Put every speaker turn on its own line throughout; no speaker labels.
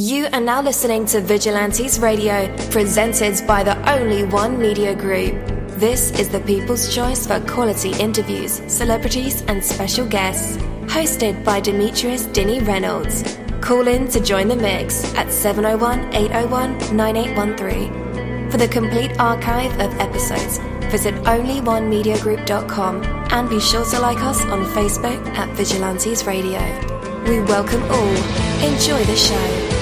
You are now listening to Vigilantes Radio, presented by the Only One Media Group. This is the people's choice for quality interviews, celebrities and special guests. Hosted by Demetrius Dinny Reynolds. Call in to join the mix at 701-801-9813. For the complete archive of episodes, visit onlyonemediagroup.com and be sure to like us on Facebook at Vigilantes Radio. We welcome all. Enjoy the show.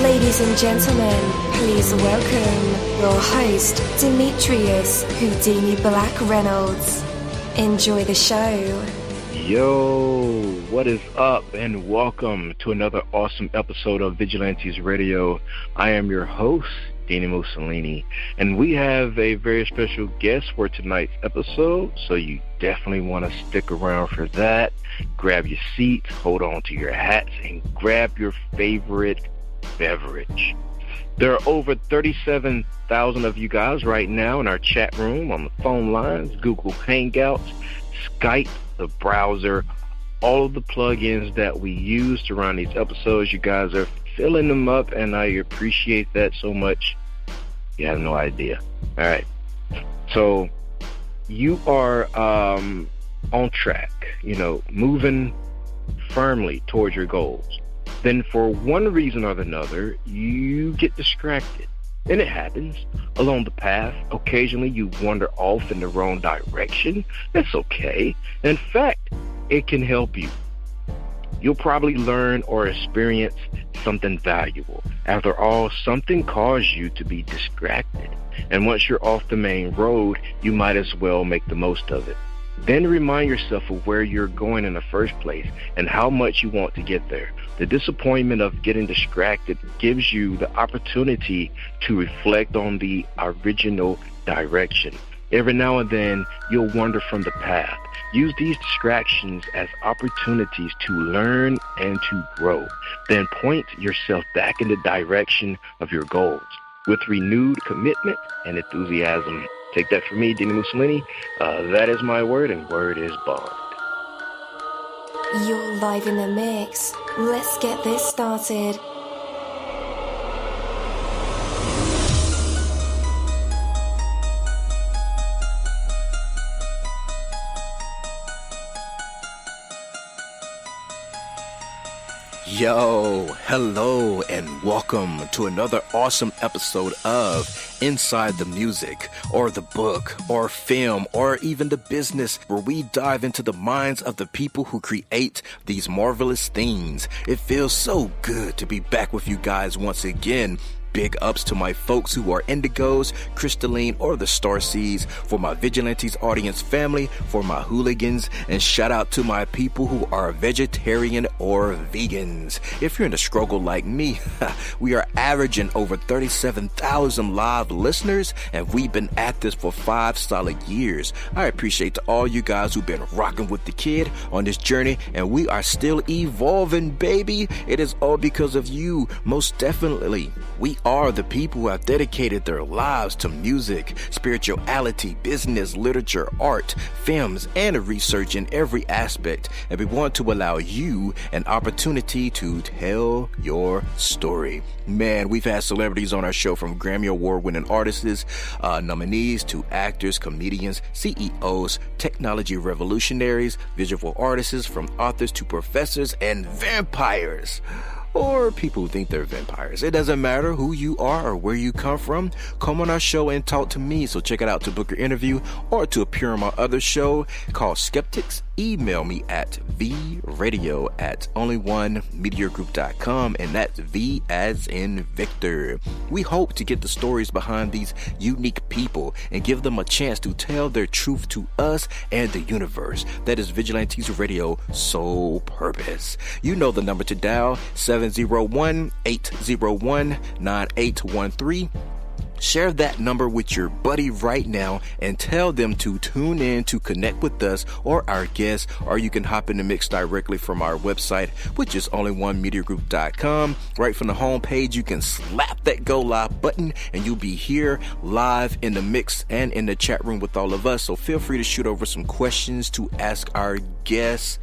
Ladies and gentlemen, please welcome your host, Demetrius Houdini Black Reynolds. Enjoy the show.
Yo, what is up, and welcome to another awesome episode of Vigilantes Radio. I am your host, dini-mussolini, and we have a very special guest for tonight's episode, so you definitely want to stick around for that. Grab your seats, hold on to your hats, and grab your favorite beverage. There are over 37,000 of you guys right now in our chat room, on the phone lines, Google Hangouts, Skype, the browser, all of the plugins that we use to run these episodes. You guys are filling them up, and I appreciate that so much. You have no idea. All right. So you are on track, moving firmly towards your goals. Then for one reason or another, you get distracted. And it happens along the path. Occasionally you wander off in the wrong direction. That's okay. In fact, it can help you. You'll probably learn or experience something valuable. After all, something caused you to be distracted. And once you're off the main road, you might as well make the most of it. Then remind yourself of where you're going in the first place and how much you want to get there. The disappointment of getting distracted gives you the opportunity to reflect on the original direction. Every now and then, you'll wander from the path. Use these distractions as opportunities to learn and to grow. Then point yourself back in the direction of your goals with renewed commitment and enthusiasm. Take that from me, Dini-Mussolini. That is my word, and word is bond.
You're live in the mix. Let's get this started.
Yo, hello, and welcome to another awesome episode of Inside the Music, or the book, or film, or even the business, where we dive into the minds of the people who create these marvelous things. It feels so good to be back with you guys once again. Big ups to my folks who are indigos, crystalline, or the starseeds, for my Vigilantes audience family, for my hooligans, and shout out to my people who are vegetarian or vegans. If you're in a struggle like me, we are averaging over 37,000 live listeners, and we've been at this for 5 solid years. I appreciate to all you guys who've been rocking with the kid on this journey, and we are still evolving, baby. It is all because of you, most definitely. We are the people who have dedicated their lives to music, spirituality, business, literature, art, films, and research in every aspect. And we want to allow you an opportunity to tell your story. Man, we've had celebrities on our show, from Grammy Award-winning artists, nominees, to actors, comedians, CEOs, technology revolutionaries, visual artists, from authors to professors, and vampires. Or people who think they're vampires. It doesn't matter who you are or where you come from. Come on our show and talk to me. So check it out to book your interview or to appear on my other show called Skeptics. Email me at vradio@onlyonemediagroup.com, and that's V as in Victor. We hope to get the stories behind these unique people and give them a chance to tell their truth to us and the universe. That is Vigilantes Radio sole purpose. You know the number to dial, 701-801-9813. Share that number with your buddy right now and tell them to tune in to connect with us or our guests, or you can hop in the mix directly from our website, which is onlyonemediagroup.com. Right from the homepage, you can slap that go live button and you'll be here live in the mix and in the chat room with all of us. So feel free to shoot over some questions to ask our guests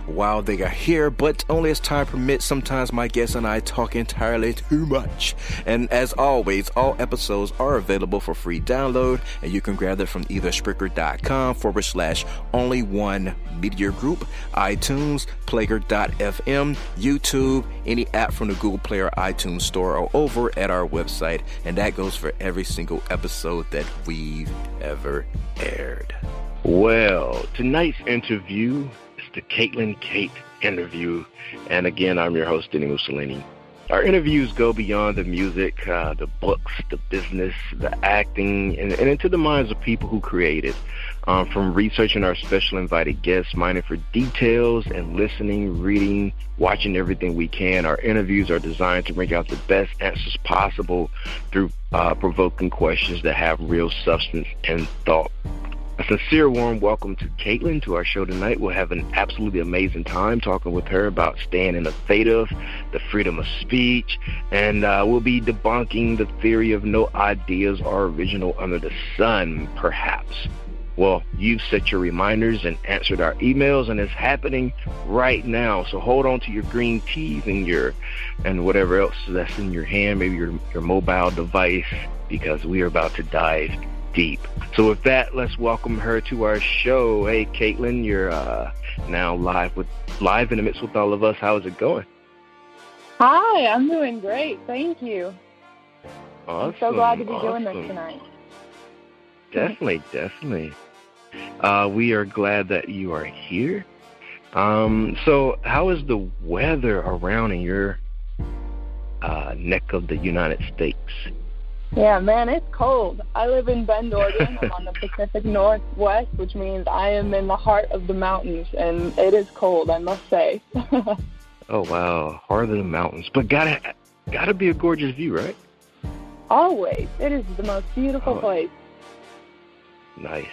while they are here, but only as time permits. Sometimes my guests and I talk entirely too much. And as always, all episodes are available for free download, and you can grab them from either Spreaker.com/only1mediagroup, iTunes, Player.fm, YouTube, any app from the Google Play or iTunes Store, or over at our website. And that goes for every single episode that we've ever aired.
Well, tonight's interview is the Kaytlyn Cate interview. And again, I'm your host, dini-mussolini. Our interviews go beyond the music, the books, the business, the acting, and into the minds of people who create it. From researching our special invited guests, mining for details, and listening, reading, watching everything we can, our interviews are designed to bring out the best answers possible through provoking questions that have real substance and thought. A sincere warm welcome to Kaytlyn to our show tonight. We'll have an absolutely amazing time talking with her about staying innovative, the freedom of speech, and we'll be debunking the theory of no ideas are original under the sun, perhaps. Well, you've set your reminders and answered our emails, and it's happening right now. So hold on to your green teas and whatever else that's in your hand, maybe your mobile device, because we are about to dive deep. So with that, let's welcome her to our show. Hey, Kaytlyn, you're now live in the mix with all of us. How is it going?
Hi, I'm doing great. Thank you.
Awesome.
I'm so glad to be doing this tonight.
Definitely. We are glad that you are here. So how is the weather around in your neck of the United States?
Yeah, man, it's cold. I live in Bend, Oregon. I'm on the Pacific Northwest, which means I am in the heart of the mountains, and it is cold, I must say.
Oh, wow. Heart of the mountains. But gotta be a gorgeous view, right?
Always. It is the most beautiful place.
Nice.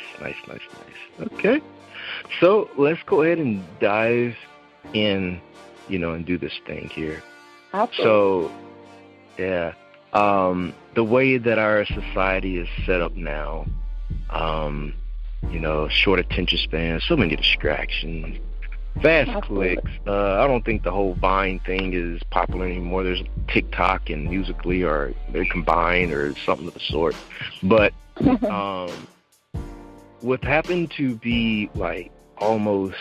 Okay. So let's go ahead and dive in, and do this thing here.
Absolutely.
So, yeah. The way that our society is set up now, short attention span, so many distractions, fast clicks. I don't think the whole Vine thing is popular anymore. There's TikTok and Musical.ly, or they're combined or something of the sort. But what happened to be like almost,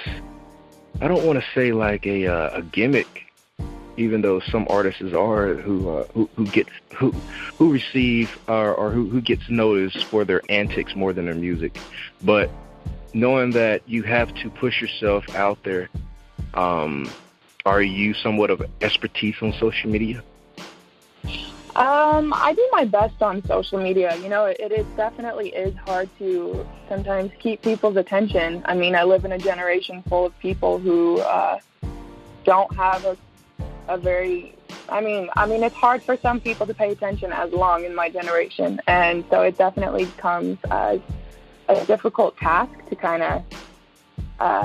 I don't want to say like a gimmick, even though some artists are who receive or who gets noticed for their antics more than their music. But knowing that you have to push yourself out there, are you somewhat of expertise on social media?
I do my best on social media. It definitely is hard to sometimes keep people's attention. I mean, I live in a generation full of people who don't have it's hard for some people to pay attention as long in my generation. And so it definitely comes as a difficult task to kind of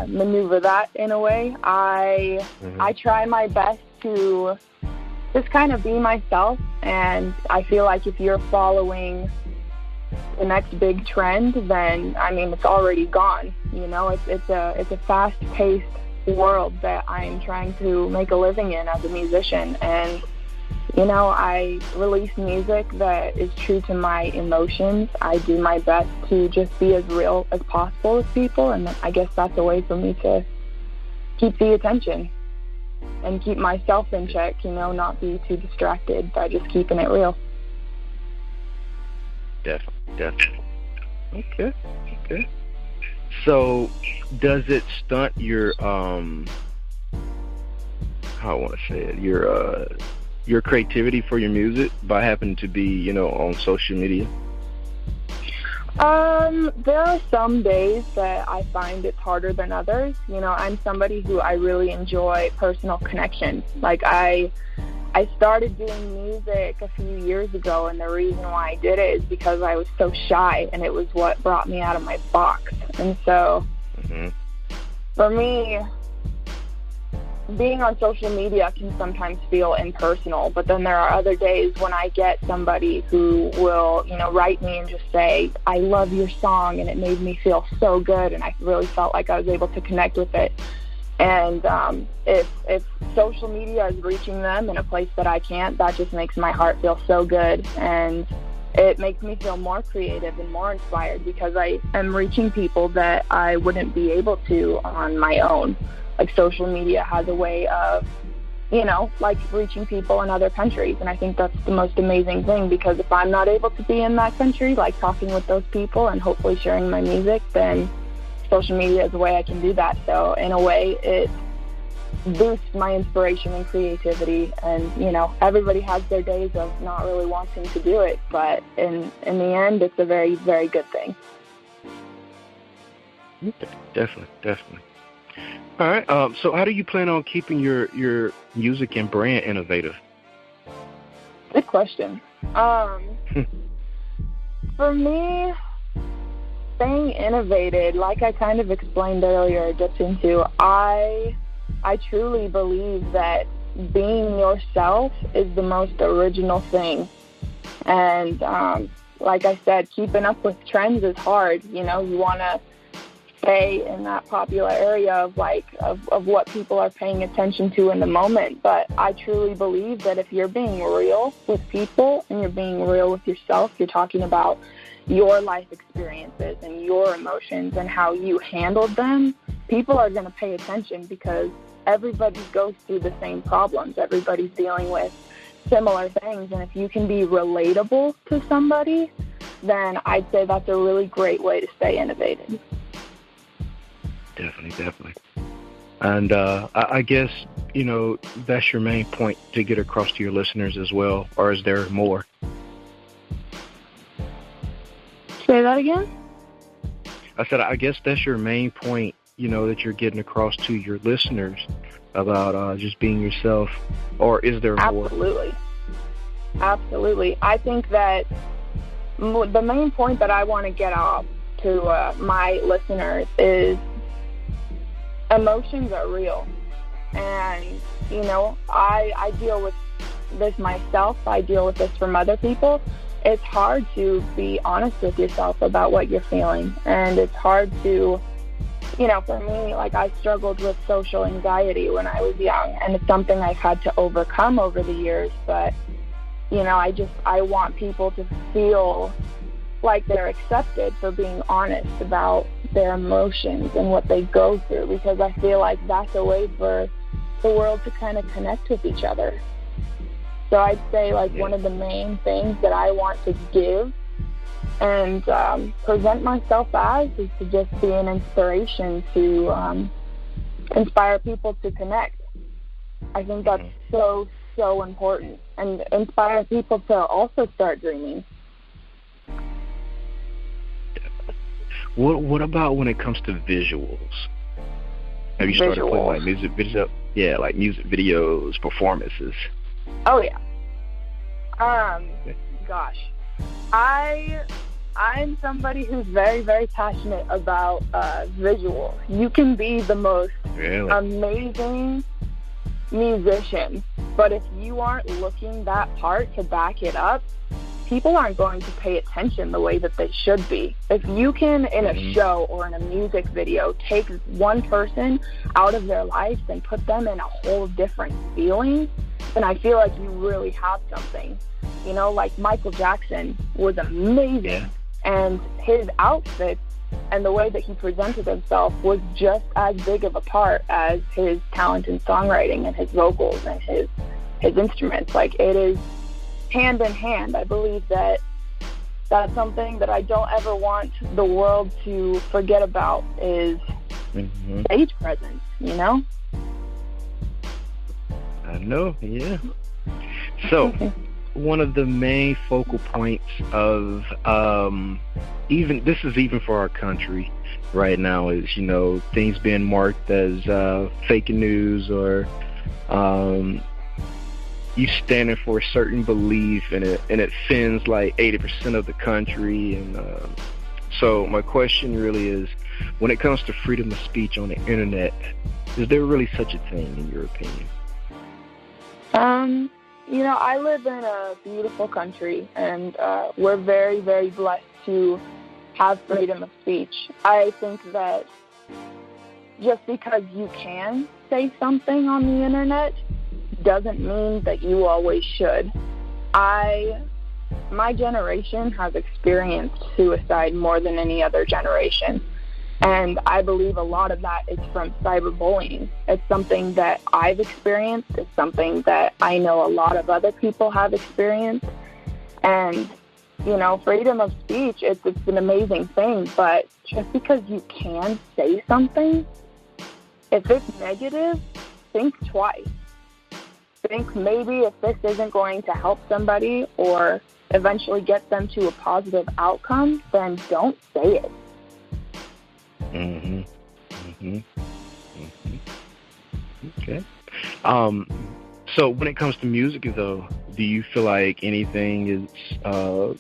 maneuver that in a way. I try my best to just kind of be myself. And I feel like if you're following the next big trend, then, it's already gone. It's a fast-paced world that I'm trying to make a living in as a musician, and I release music that is true to my emotions. I do my best to just be as real as possible with people, and I guess that's a way for me to keep the attention and keep myself in check, not be too distracted by just keeping it real.
Definitely. Okay. So, does it stunt your your creativity for your music by happening to be, on social media?
There are some days that I find it's harder than others. I'm somebody who I really enjoy personal connections. Like I I started doing music a few years ago, and the reason why I did it is because I was so shy, and it was what brought me out of my box. And so, for me, being on social media can sometimes feel impersonal, but then there are other days when I get somebody who will, write me and just say, I love your song, and it made me feel so good, and I really felt like I was able to connect with it. And if social media is reaching them in a place that I can't, that just makes my heart feel so good. And it makes me feel more creative and more inspired because I am reaching people that I wouldn't be able to on my own. Like, social media has a way of, reaching people in other countries. And I think that's the most amazing thing, because if I'm not able to be in that country, like talking with those people and hopefully sharing my music, then social media is a way I can do that. So in a way, it boosts my inspiration and creativity. And, everybody has their days of not really wanting to do it, but in the end, it's a very, very good thing.
Definitely. All right. So how do you plan on keeping your music and brand innovative?
Good question. For me, staying innovative, like I kind of explained earlier, gets into, I truly believe that being yourself is the most original thing. And like I said, keeping up with trends is hard. You want to stay in that popular area of what people are paying attention to in the moment. But I truly believe that if you're being real with people and you're being real with yourself, you're talking about your life experiences and your emotions and how you handled them, people are going to pay attention, because everybody goes through the same problems. Everybody's dealing with similar things. And if you can be relatable to somebody, then I'd say that's a really great way to stay innovative.
Definitely. And I guess, that's your main point to get across to your listeners as well, or is there more?
Say that again?
I said, I guess that's your main point, that you're getting across to your listeners about just being yourself, or is there more?
Absolutely. I think that the main point that I want to get off to my listeners is emotions are real. And, I deal with this myself. I deal with this from other people. It's hard to be honest with yourself about what you're feeling. And it's hard to, for me, I struggled with social anxiety when I was young. And it's something I've had to overcome over the years. But, I want people to feel like they're accepted for being honest about their emotions and what they go through, because I feel like that's a way for the world to kind of connect with each other. So I'd say one of the main things that I want to give and present myself as is to just be an inspiration to inspire people to connect. I think that's so important, and inspire people to also start dreaming.
What about when it comes to visuals? Have you started putting music videos? Yeah, music videos, performances.
Oh yeah. Gosh, I'm somebody who's very, very passionate about visuals. You can be the most amazing musician, but if you aren't looking that part to back it up, people aren't going to pay attention the way that they should be. If you can, in a show or in a music video, take one person out of their life and put them in a whole different feeling, then I feel like you really have something. Michael Jackson was amazing, and his outfits and the way that he presented himself was just as big of a part as his talent in songwriting and his vocals and his instruments. It is hand in hand. I believe that that's something that I don't ever want the world to forget about is stage presence,
I know, yeah. So, one of the main focal points of even for our country right now is, things being marked as fake news or you standing for a certain belief, and it offends like 80% of the country. And so my question really is, when it comes to freedom of speech on the internet, is there really such a thing in your opinion?
I live in a beautiful country, and we're very, very blessed to have freedom of speech. I think that just because you can say something on the internet doesn't mean that you always should. My generation has experienced suicide more than any other generation. And I believe a lot of that is from cyberbullying. It's something that I've experienced. It's something that I know a lot of other people have experienced. And, freedom of speech, it's an amazing thing. But just because you can say something, if it's negative, think twice. Think maybe if this isn't going to help somebody or eventually get them to a positive outcome, then don't say it.
Okay. So when it comes to music, though, do you feel like anything is? Do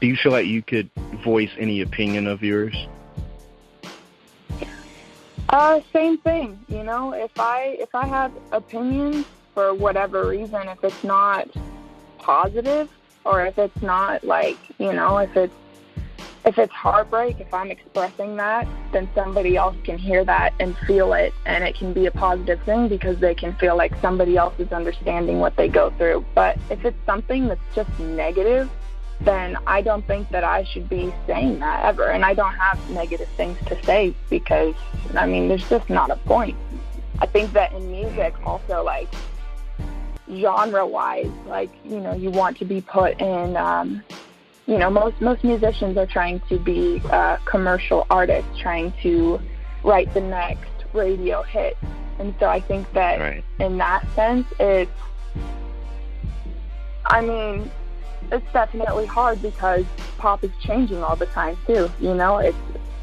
you feel like you could voice any opinion of yours?
Same thing. If I have opinions for whatever reason, if it's not positive, or if it's not if it's heartbreak, if I'm expressing that, then somebody else can hear that and feel it, and it can be a positive thing because they can feel like somebody else is understanding what they go through. But if it's something that's just negative, then I don't think that I should be saying that ever. And I don't have negative things to say because, there's just not a point. I think that in music also, genre-wise, you want to be put in... most musicians are trying to be commercial artists, trying to write the next radio hit. And so I think that in that sense, it's definitely hard because pop is changing all the time too.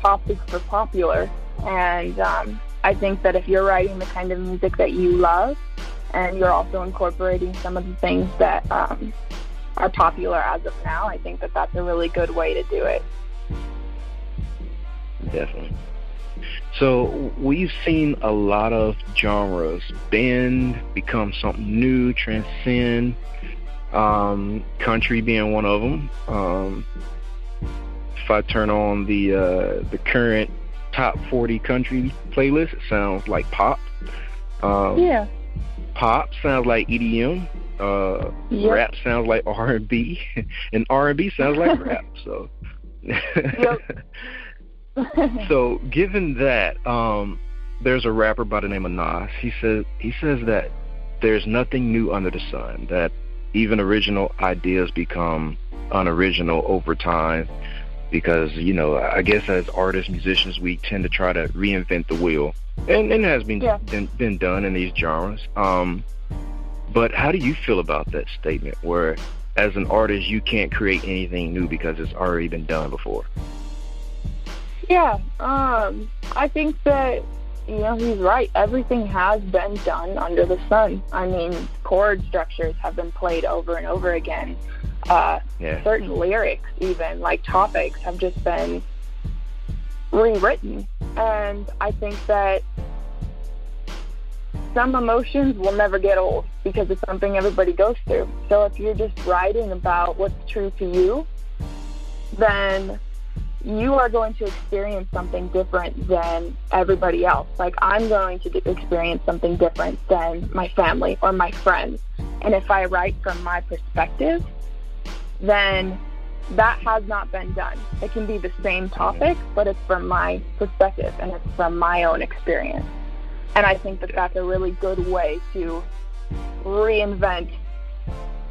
Pop is for popular. And I think that if you're writing the kind of music that you love, and you're also incorporating some of the things that are popular as of now, I think that that's a really good way to do it.
Definitely. So we've seen a lot of genres bend, become something new, transcend, country being one of them. If I turn on the current top 40 country playlist, it sounds like pop. Pop sounds like EDM. Rap sounds like R&B, and R&B sounds like rap. So, so given that, there's a rapper by the name of Nas. He says that there's nothing new under the sun. That even original ideas become unoriginal over time, because I guess as artists, musicians, we tend to try to reinvent the wheel, and it has been done in these genres. But how do you feel about that statement where, as an artist, you can't create anything new because it's already been done before?
Yeah, I think that, he's right. Everything has been done under the sun. Chord structures have been played over and over again. Certain lyrics, even, topics, have just been rewritten. And I think that some emotions will never get old because it's something everybody goes through. So if you're just writing about what's true to you, then you are going to experience something different than everybody else. I'm going to experience something different than my family or my friends. And if I write from my perspective, then that has not been done. It can be the same topic, but it's from my perspective and it's from my own experience. And I think that that's a really good way to reinvent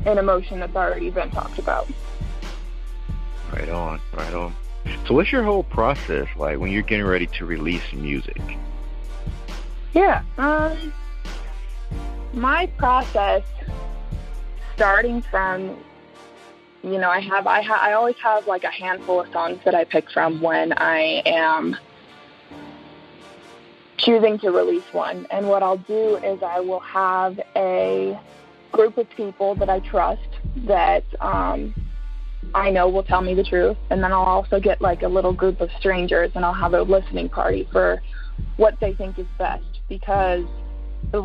an emotion that's already been talked about.
Right on. So what's your whole process like when you're getting ready to release music?
Yeah, my process, starting from, I always have a handful of songs that I pick from when I am choosing to release one. And what I'll do is I will have a group with people that I trust, that I know will tell me the truth. And then I'll also get like a little group of strangers, and I'll have a listening party for what they think is best. Because the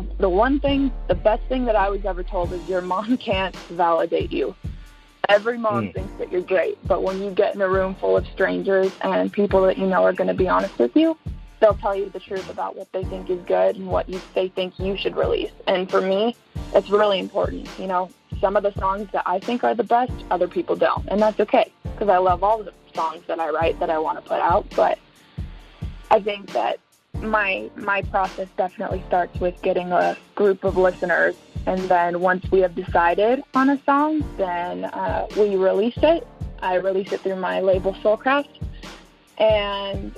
best thing that I was ever told is your mom can't validate you. Every mom thinks that you're great, but when you get in a room full of strangers and people that you know are going to be honest with you, they'll tell you the truth about what they think is good and what they think you should release. And for me, it's really important. You know, some of the songs that I think are the best, other people don't. And that's okay, because I love all the songs that I write that I want to put out. But I think that my process definitely starts with getting a group of listeners. And then once we have decided on a song, then we release it. I release it through my label Soulcraft. And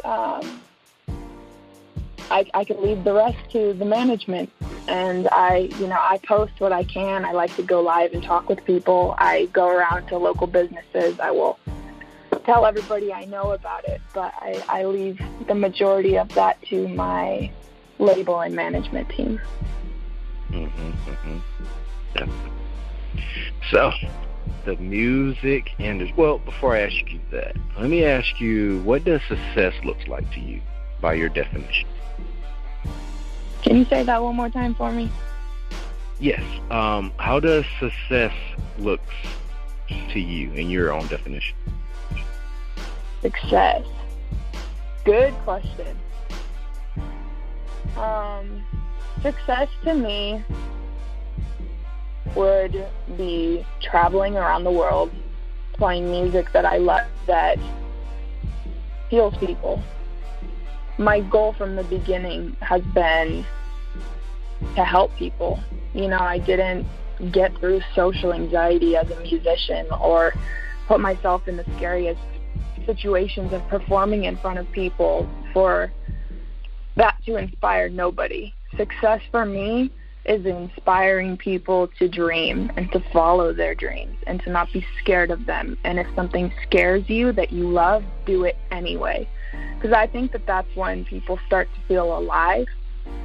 I can leave the rest to the management. And I post what I can. I like to go live and talk with people. I go around to local businesses. I will tell everybody I know about it, but I leave the majority of that to my label and management team.
Yeah. So, the music industry. Well, before I ask you that, let me ask you, what does success look like to you by your definition?
Can you say that one more time for me?
Yes. How does success look to you in your own definition?
Success. Good question. Success to me would be traveling around the world, playing music that I love, that heals people. My goal from the beginning has been to help people. You know, I didn't get through social anxiety as a musician or put myself in the scariest situations of performing in front of people for that to inspire nobody. Success for me is inspiring people to dream and to follow their dreams and to not be scared of them. And if something scares you that you love, do it anyway. Because I think that that's when people start to feel alive.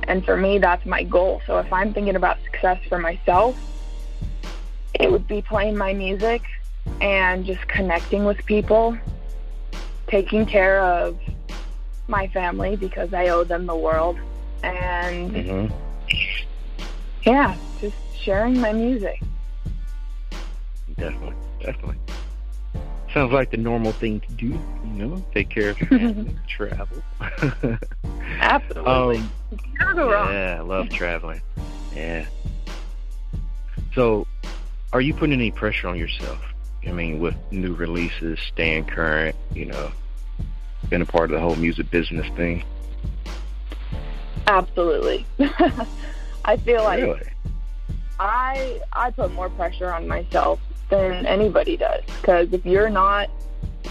And for me, that's my goal. So if I'm thinking about success for myself, it would be playing my music and just connecting with people, taking care of my family because I owe them the world, and yeah, just sharing my music.
Definitely. Sounds like the normal thing to do, you know, take care of your family, travel.
Absolutely. Never go wrong.
Yeah, I love traveling. Yeah. So, are you putting any pressure on yourself? I mean, with new releases, staying current, you know, being a part of the whole music business thing?
Absolutely. I feel like
really?
I put more pressure on myself than anybody does, because if you're not,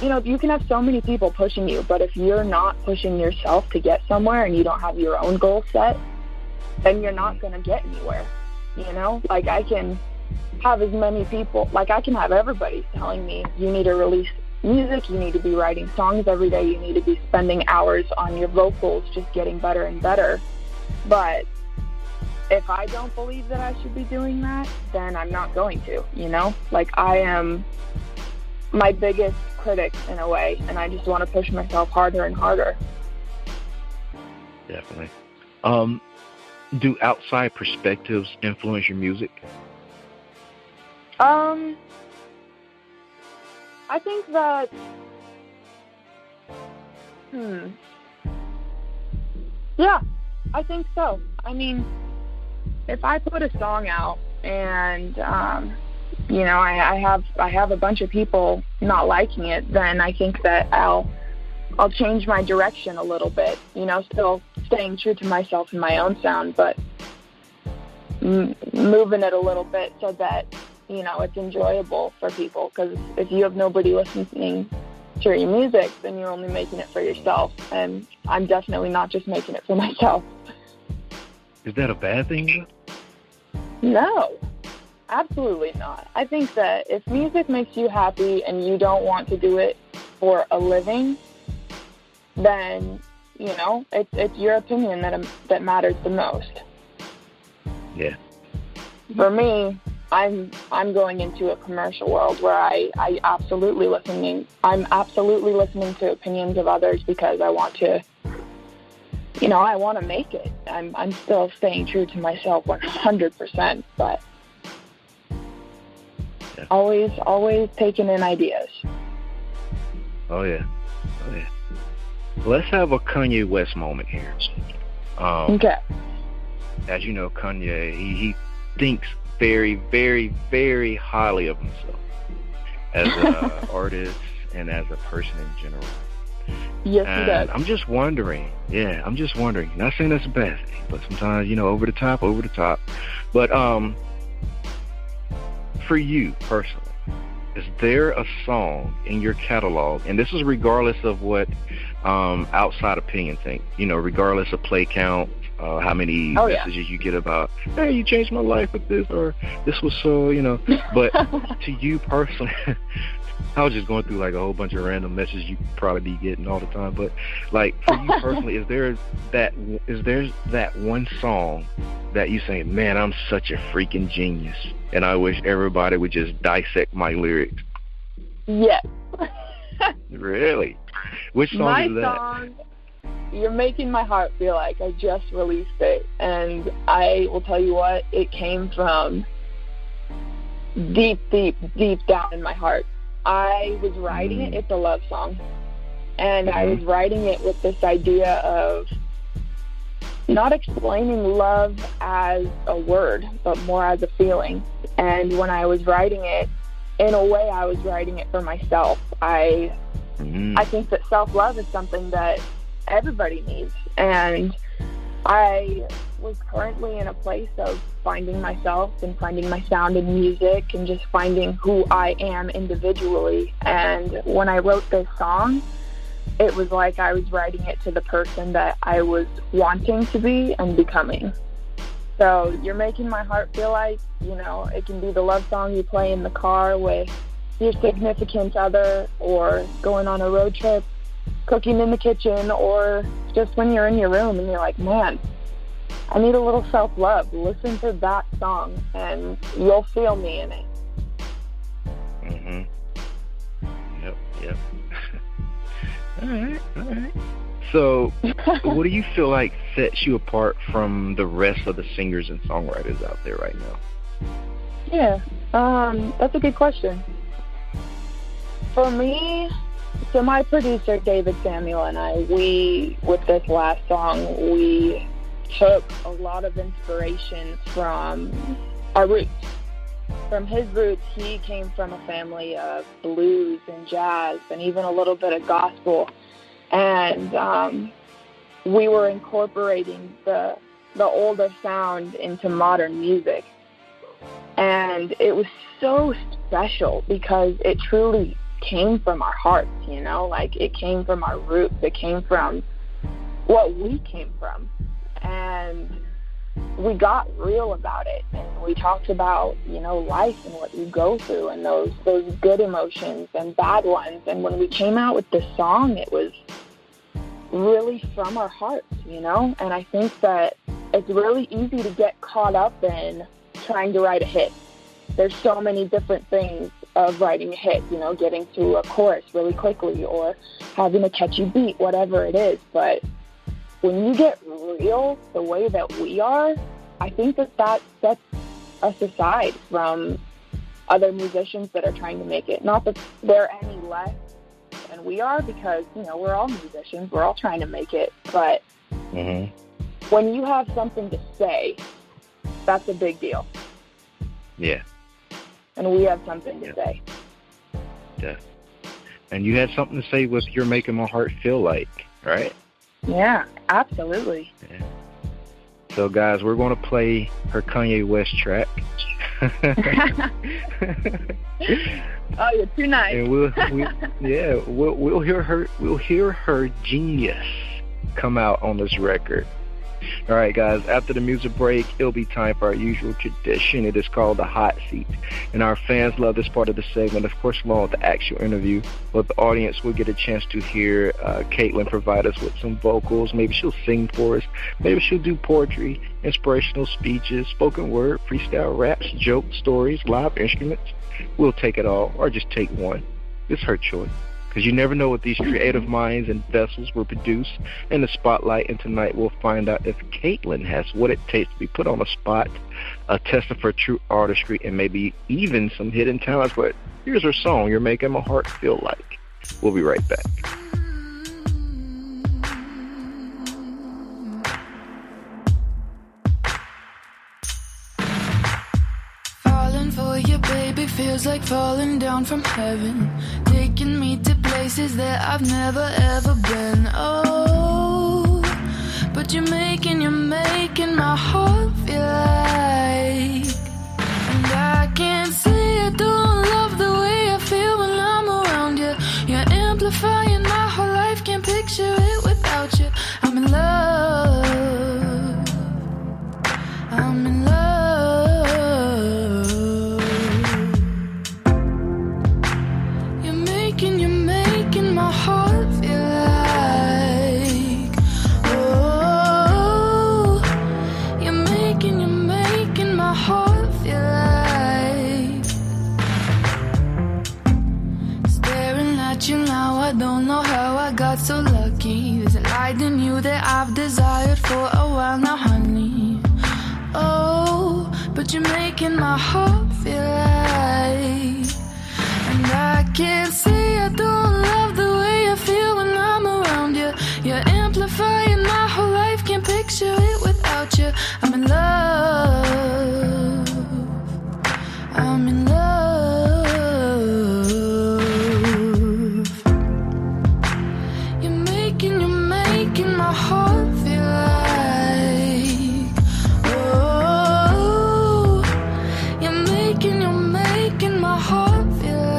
you know, you can have so many people pushing you, but if you're not pushing yourself to get somewhere and you don't have your own goal set, then you're not going to get anywhere, you know? Like, I can have as many people, like I can have everybody telling me, you need to release music, you need to be writing songs every day, you need to be spending hours on your vocals, just getting better and better. But if I don't believe that I should be doing that, then I'm not going to, you know? Like, I am my biggest critic in a way, and I just want to push myself harder and harder.
Definitely. Do outside perspectives influence your music?
I think that, yeah, I think so. I mean, if I put a song out and, you know, I have a bunch of people not liking it, then I think that I'll change my direction a little bit, you know, still staying true to myself and my own sound, but moving it a little bit so that, you know, it's enjoyable for people. Because if you have nobody listening to your music, then you're only making it for yourself. And I'm definitely not just making it for myself.
Is that a bad thing?
No, absolutely not. I think that if music makes you happy and you don't want to do it for a living, then, you know, it's your opinion that matters the most.
Yeah.
For me, I'm going into a commercial world where I'm absolutely listening to opinions of others because I want to, I want to make it. I'm still staying true to myself 100%, but
yeah.
always taking in ideas.
Oh yeah. Let's have a Kanye West moment here.
Okay.
As you know, Kanye, he thinks very, very, very highly of himself as an artist and as a person in general.
Yes, he does.
I'm just wondering, not saying that's a bad thing, but sometimes, over the top. But for you personally, is there a song in your catalog, and this is regardless of what outside opinion think, regardless of play count, how many messages you get about, hey, you changed my life with this, or this was so, but to you personally, I was just going through like a whole bunch of random messages you probably be getting all the time, but like for you personally, is there that one song that you say, man, I'm such a freaking genius, and I wish everybody would just dissect my lyrics?
Yes.
Really? Which song is that? My song,
You're Making My Heart Feel Like. I just released it, and I will tell you what, it came from deep down in my heart. I was writing it. It's a love song, and I was writing it with this idea of not explaining love as a word, but more as a feeling. And when I was writing it, in a way, I was writing it for myself. I think that self-love is something that everybody needs, and I was currently in a place of finding myself and finding my sound in music and just finding who I am individually. And when I wrote this song, it was like I was writing it to the person that I was wanting to be and becoming. So You're Making My Heart Feel Like, it can be the love song you play in the car with your significant other, or going on a road trip, cooking in the kitchen, or just when you're in your room and you're like, man, I need a little self-love. Listen to that song and you'll feel me in it.
Yep. All right. So what do you feel like sets you apart from the rest of the singers and songwriters out there right now?
Yeah, that's a good question. For me, so my producer, David Samuel, and I, with this last song, we took a lot of inspiration from our roots. From his roots, he came from a family of blues and jazz and even a little bit of gospel. And we were incorporating the older sound into modern music. And it was so special because it truly came from our hearts, like it came from our roots. It came from what we came from. And we got real about it, and we talked about, life and what you go through and those good emotions and bad ones. And when we came out with this song, it was really from our hearts, and I think that it's really easy to get caught up in trying to write a hit. There's so many different things of writing a hit, getting to a chorus really quickly or having a catchy beat, whatever it is. But when you get real the way that we are, I think that sets us aside from other musicians that are trying to make it. Not that they're any less than we are, because, we're all musicians. We're all trying to make it. But when you have something to say, that's a big deal.
Yeah.
And we have something to say.
Yeah. And you had something to say with You're Making My Heart Feel Like, right?
Yeah, absolutely.
Yeah. So, guys, we're going to play her Kanye West track.
Oh, you're too nice.
And we'll hear her genius come out on this record. All right, guys, after the music break, it'll be time for our usual tradition. It is called the Hot Seat. And our fans love this part of the segment, of course, along with the actual interview. But the audience will get a chance to hear Kaytlyn provide us with some vocals. Maybe she'll sing for us. Maybe she'll do poetry, inspirational speeches, spoken word, freestyle raps, jokes, stories, live instruments. We'll take it all, or just take one. It's her choice. Because you never know what these creative minds and vessels will produce in the spotlight. And tonight we'll find out if Kaytlyn has what it takes to be put on the spot, a test of her true artistry, and maybe even some hidden talents. But here's her song, You're Making My Heart Feel Like. We'll be right back.
Falling for you, baby, feels like falling down from heaven. Taking me to places that I've never ever been. Oh, but you're making my heart feel like. And I can't say I don't love the way I feel when I'm around you. You're amplifying my whole life, can't picture it without you. I'm in love, I'm in love. You're making my heart feel like. Oh, you're making my heart feel like. Staring at you now, I don't know how I got so lucky. There's a light in you that I've desired for a while now, honey. Oh, but you're making my heart feel like. And I can't say I don't love the way I feel when I'm around you. You're amplifying my whole life, can't picture it without you. I'm in love, I'm in love. You're making my heart feel like. Oh, you're making my heart feel like.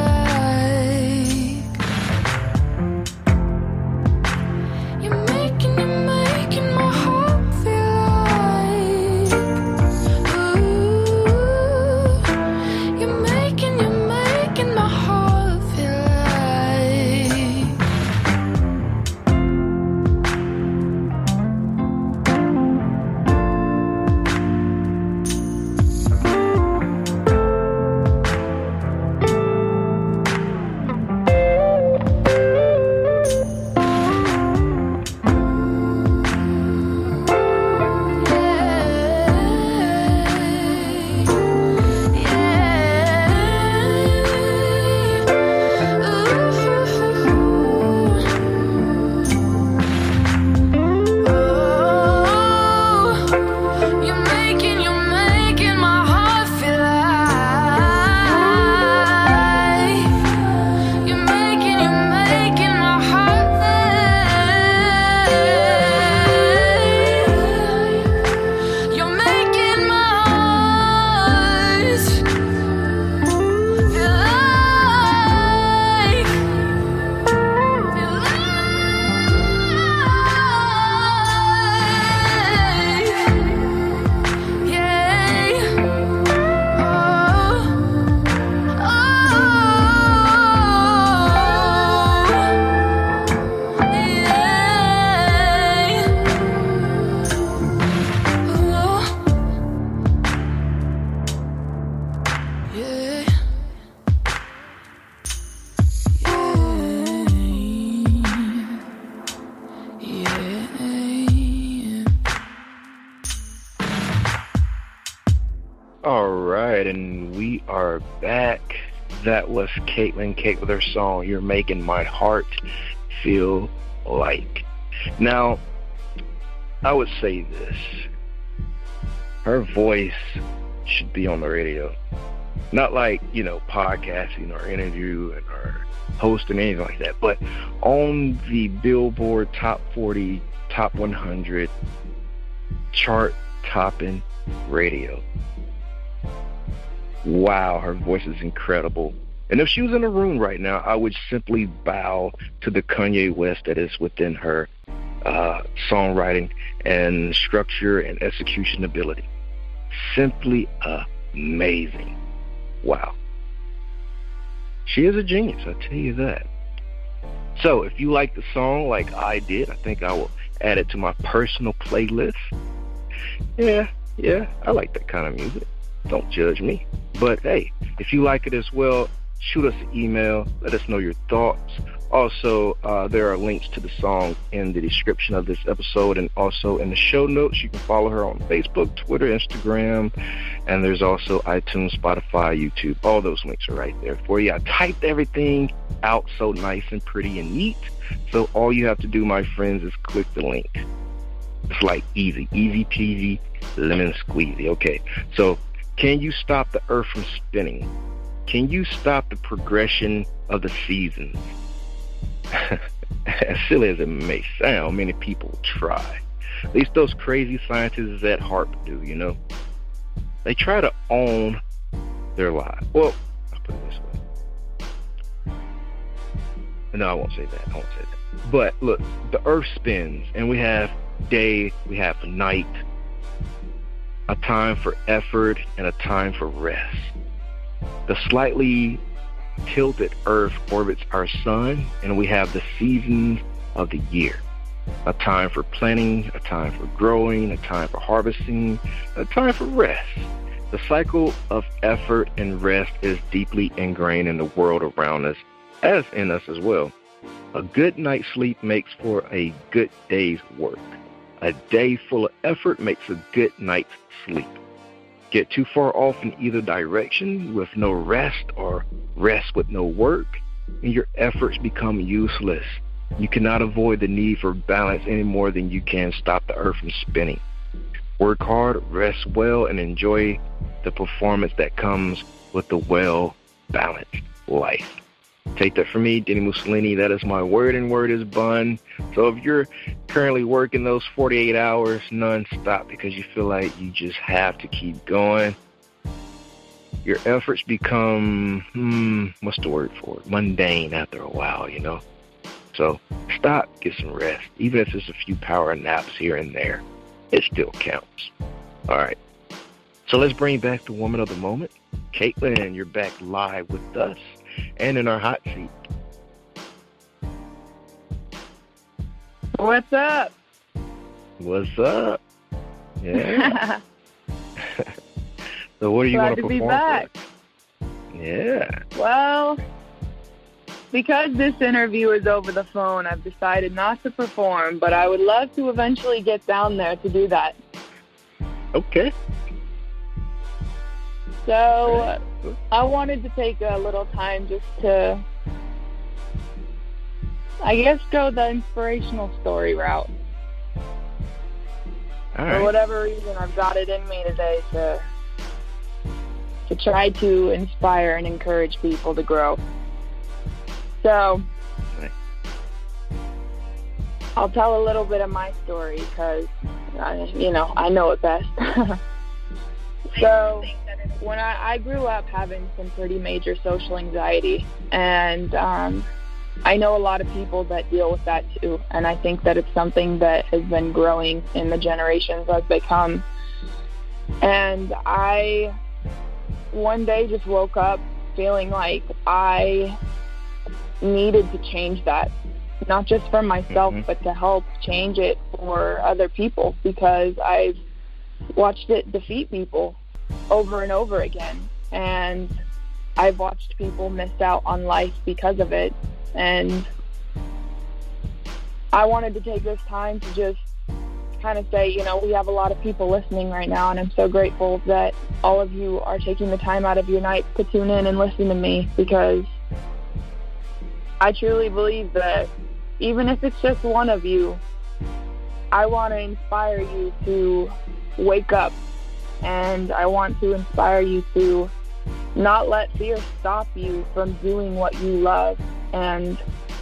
All right, and we are back. That was Kaytlyn Cate with her song, You're Making My Heart Feel Like. Now, I would say this. Her voice should be on the radio. Not like, podcasting or interviewing or hosting, anything like that, but on the Billboard Top 40, Top 100 chart-topping radio. Wow, her voice is incredible. And if she was in a room right now, I would simply bow to the Kanye-West that is within her. songwriting and structure and execution ability. Simply amazing. Wow. She is a genius, I'll tell you that. So if you like the song like I did, I think I will add it to my personal playlist. Yeah, I like that kind of music. Don't judge me. But hey, if you like it as well, shoot us an email. Let us know your thoughts. Also, there are links to the song in the description of this episode and also in the show notes. You can follow her on Facebook, Twitter, Instagram, and there's also iTunes, Spotify, YouTube. All those links are right there for you. I typed everything out so nice and pretty and neat. So all you have to do, my friends, is click the link. It's like easy peasy, lemon squeezy. Okay, so can you stop the earth from spinning? Can you stop the progression of the seasons? As silly as it may sound, many people try. At least those crazy scientists at HARP do, you know. They try to own their lives. Well, I'll put it this way. No, I won't say that. But look, the earth spins, and we have day, we have night, a time for effort and a time for rest. The slightly tilted earth orbits our sun, and we have the seasons of the year. A time for planting, a time for growing, a time for harvesting, a time for rest. The cycle of effort and rest is deeply ingrained in the world around us, as in us as well. A good night's sleep makes for a good day's work. A day full of effort makes a good night's sleep. Get too far off in either direction with no rest or rest with no work, and your efforts become useless. You cannot avoid the need for balance any more than you can stop the earth from spinning. Work hard, rest well, and enjoy the performance that comes with the well-balanced life. Take that from me, dini-mussolini. That is my word, and word is bond. So if you're currently working those 48 hours nonstop because you feel like you just have to keep going, your efforts become, what's the word for it? Mundane after a while, you know. So stop, get some rest. Even if it's a few power naps here and there, it still counts. All right. So let's bring back the woman of the moment. Kaytlyn, you're back live with us and in our hot seat.
What's up?
What's up? Yeah. So what do you want to perform?
Glad to
for?
be back.
Yeah.
Well, because this interview is over the phone, I've decided not to perform, but I would love to eventually get down there to do that.
Okay.
So I wanted to take a little time just to, I guess, go the inspirational story route.
All right.
For whatever reason, I've got it in me today to try to inspire and encourage people to grow. So I'll tell a little bit of my story because, I know it best. So when I grew up having some pretty major social anxiety, and I know a lot of people that deal with that too, and I think that it's something that has been growing in the generations as they come. And I one day just woke up feeling like I needed to change that, not just for myself, but to help change it for other people, because I've watched it defeat people over and over again, and I've watched people miss out on life because of it. And I wanted to take this time to just kind of say, we have a lot of people listening right now, and I'm so grateful that all of you are taking the time out of your night to tune in and listen to me, because I truly believe that even if it's just one of you, I want to inspire you to wake up, and I want to inspire you to not let fear stop you from doing what you love and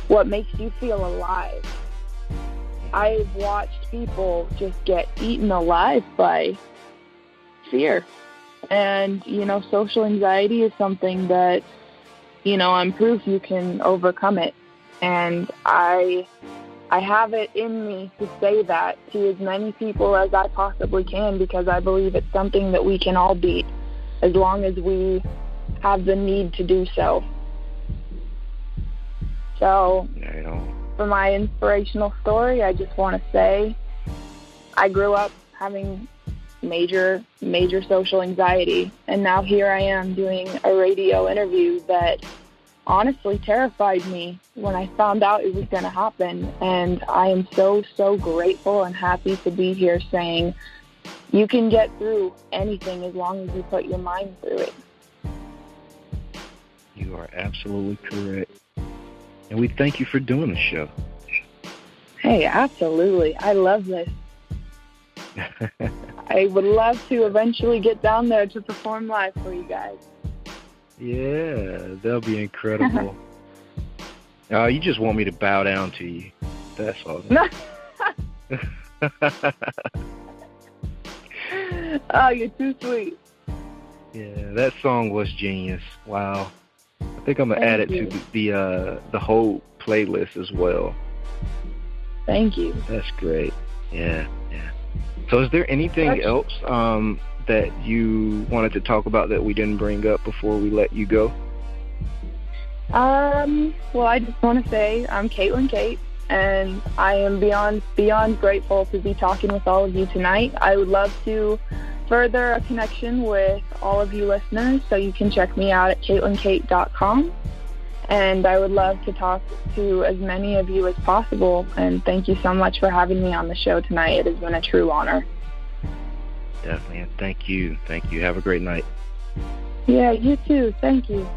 what makes you feel alive. I've watched people just get eaten alive by fear. And, social anxiety is something that, I'm proof you can overcome it. And I I have it in me to say that to as many people as I possibly can, because I believe it's something that we can all beat as long as we have the need to do so. So, for my inspirational story, I just want to say I grew up having major social anxiety, and now here I am doing a radio interview that honestly terrified me when I found out it was going to happen. And I am so grateful and happy to be here saying you can get through anything as long as you put your mind through it.
You are absolutely correct. And we thank you for doing the show.
Hey, absolutely. I love this. I would love to eventually get down there to perform live for you guys.
Yeah, that'll be incredible. You just want me to bow down to you. That's all.
Oh, you're too sweet.
Yeah, that song was genius. Wow. I think I'm going to add it to the whole playlist as well.
Thank you.
That's great. Yeah. So is there anything else that you wanted to talk about that we didn't bring up before we let you go?
Well, I just want to say I'm Kaytlyn Cate, and I am beyond grateful to be talking with all of you tonight. I would love to further a connection with all of you listeners, so you can check me out at KaytlynCate.com. And I would love to talk to as many of you as possible. And thank you so much for having me on the show tonight. It has been a true honor.
Definitely. Thank you. Have a great night.
Yeah, you too. Thank you.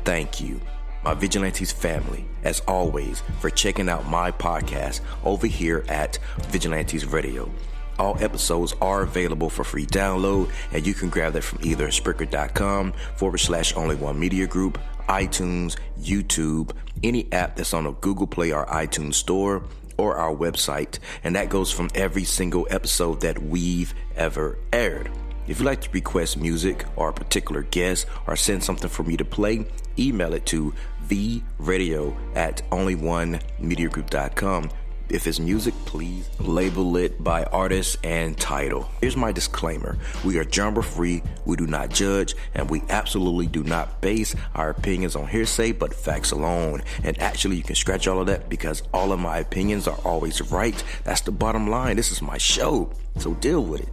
Thank you, my Vigilantes family, as always, for checking out my podcast over here at Vigilantes Radio. All episodes are available for free download, and you can grab that from either Spreaker.com/only1mediagroup, iTunes, YouTube, any app that's on a Google Play or iTunes store, or our website. And that goes from every single episode that we've ever aired. If you'd like to request music or a particular guest or send something for me to play, email it to theradio@only1mediagroup.com. If it's music, please label it by artist and title. Here's my disclaimer. We are genre free, we do not judge, and we absolutely do not base our opinions on hearsay but facts alone. And actually, you can scratch all of that because all of my opinions are always right. That's the bottom line. This is my show, so deal with it.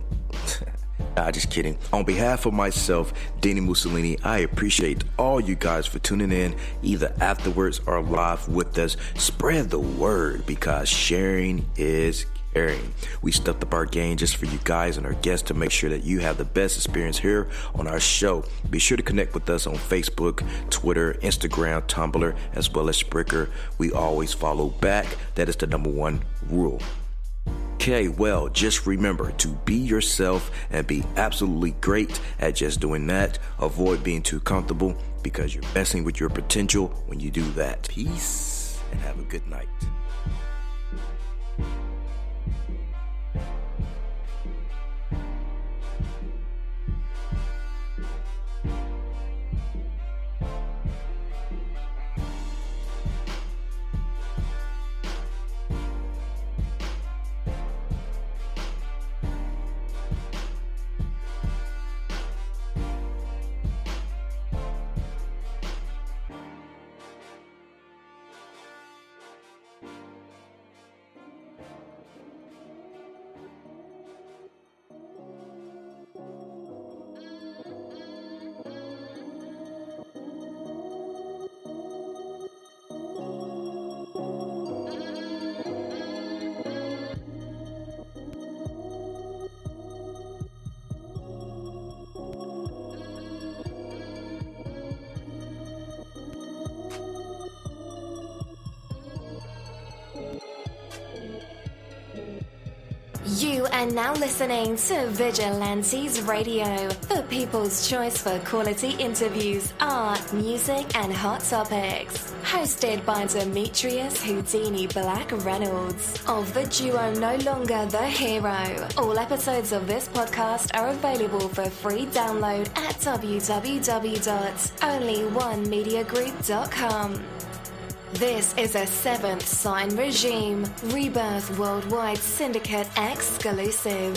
Nah, just kidding. On behalf of myself, dini-mussolini, I appreciate all you guys for tuning in, either afterwards or live with us. Spread the word, because sharing is caring. We stepped up our game just for you guys and our guests to make sure that you have the best experience here on our show. Be sure to connect with us on Facebook, Twitter, Instagram, Tumblr, as well as Spreaker. We always follow back. That is the number one rule. Okay, well, just remember to be yourself and be absolutely great at just doing that. Avoid being too comfortable, because you're messing with your potential when you do that. Peace and have a good night.
You are now listening to Vigilantes Radio, the people's choice for quality interviews, art, music, and hot topics. Hosted by Demetrius Houdini Black Reynolds of the duo No Longer the Hero. All episodes of this podcast are available for free download at www.only1mediagroup.com. This is a Seventh Sign Regime Rebirth Worldwide Syndicate exclusive.